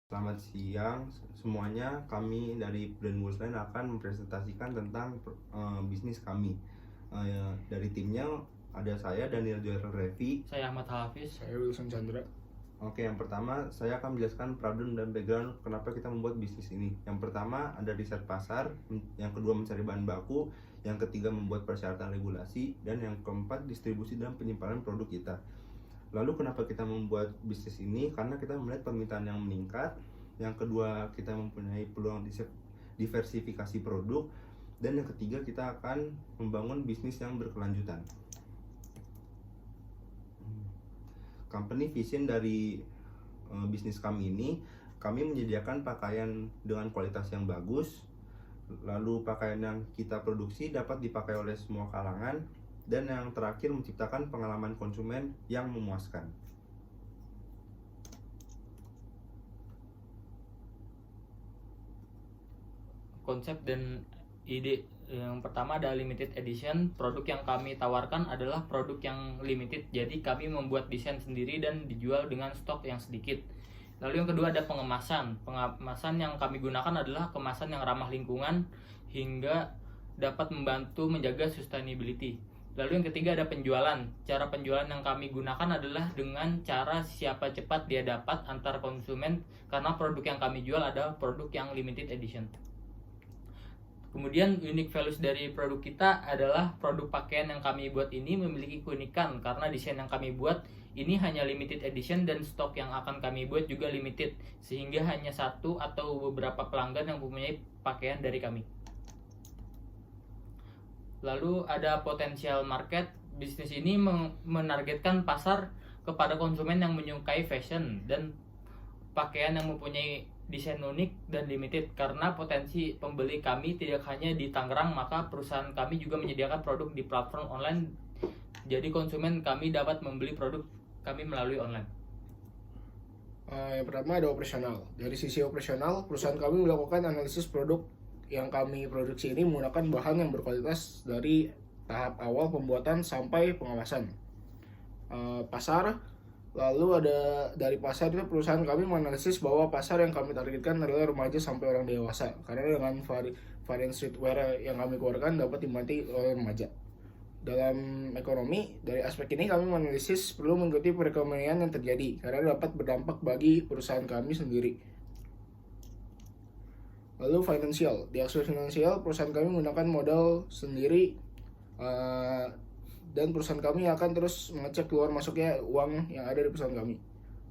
Selamat siang semuanya, kami dari Brand Woolsline akan mempresentasikan tentang bisnis kami. Dari timnya ada saya Daniel Joel Revi. Saya Ahmad Hafiz. Saya Wilson Chandra. Oke, yang pertama saya akan menjelaskan problem dan background kenapa kita membuat bisnis ini. Yang pertama ada riset pasar, yang kedua mencari bahan baku, yang ketiga membuat persyaratan regulasi, dan yang keempat distribusi dan penyimpanan produk kita. Lalu kenapa kita membuat bisnis ini? Karena kita melihat permintaan yang meningkat. Yang kedua, kita mempunyai peluang diversifikasi produk. Dan yang ketiga, kita akan membangun bisnis yang berkelanjutan. Company vision dari bisnis kami ini, kami menyediakan pakaian dengan kualitas yang bagus. Lalu pakaian yang kita produksi dapat dipakai oleh semua kalangan. Dan yang terakhir, menciptakan pengalaman konsumen yang memuaskan. Konsep dan ide yang pertama ada limited edition. Produk yang kami tawarkan adalah produk yang limited, jadi kami membuat desain sendiri dan dijual dengan stok yang sedikit. Lalu yang kedua ada pengemasan. Pengemasan yang kami gunakan adalah kemasan yang ramah lingkungan hingga dapat membantu menjaga sustainability. Lalu yang ketiga ada penjualan. Cara penjualan yang kami gunakan adalah dengan cara siapa cepat dia dapat antar konsumen, karena produk yang kami jual adalah produk yang limited edition. Kemudian unique values dari produk kita adalah produk pakaian yang kami buat ini memiliki keunikan karena desain yang kami buat ini hanya limited edition dan stok yang akan kami buat juga limited, sehingga hanya satu atau beberapa pelanggan yang mempunyai pakaian dari kami. Lalu ada potensial market. Bisnis ini menargetkan pasar kepada konsumen yang menyukai fashion dan pakaian yang mempunyai desain unik dan limited. Karena potensi pembeli kami tidak hanya di Tangerang, maka perusahaan kami juga menyediakan produk di platform online. Jadi konsumen kami dapat membeli produk kami melalui online. Yang pertama ada operasional. Dari sisi operasional, perusahaan kami melakukan analisis produk yang kami produksi ini menggunakan bahan yang berkualitas dari tahap awal pembuatan sampai pengawasan. Pasar, lalu ada dari pasar itu perusahaan kami menganalisis bahwa pasar yang kami targetkan adalah remaja sampai orang dewasa, karena dengan varian streetwear yang kami keluarkan dapat diminati oleh remaja. Dalam ekonomi, dari aspek ini kami menganalisis perlu mengikuti perekonomian yang terjadi karena dapat berdampak bagi perusahaan kami sendiri. Lalu finansial, di aspek finansial perusahaan kami menggunakan modal sendiri, dan perusahaan kami akan terus mengecek keluar masuknya uang yang ada di perusahaan kami.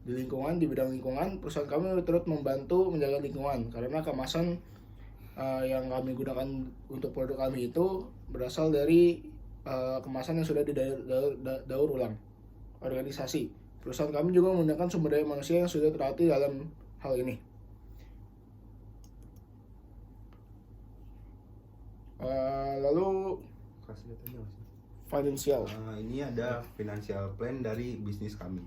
Di lingkungan, di bidang lingkungan, perusahaan kami turut membantu menjaga lingkungan karena kemasan yang kami gunakan untuk produk kami itu berasal dari kemasan yang sudah didaur ulang organisasi. Perusahaan kami juga menggunakan sumber daya manusia yang sudah terlatih dalam hal ini. Lalu finansial. Ini ada financial plan dari bisnis kami.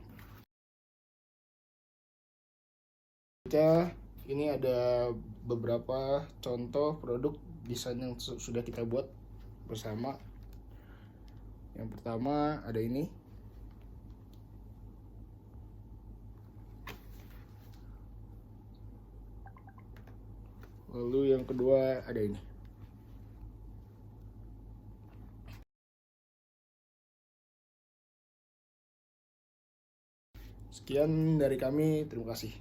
Ini ada beberapa contoh produk desain yang sudah kita buat bersama. Yang pertama ada ini. Lalu yang kedua ada ini. Sekian dari kami, terima kasih.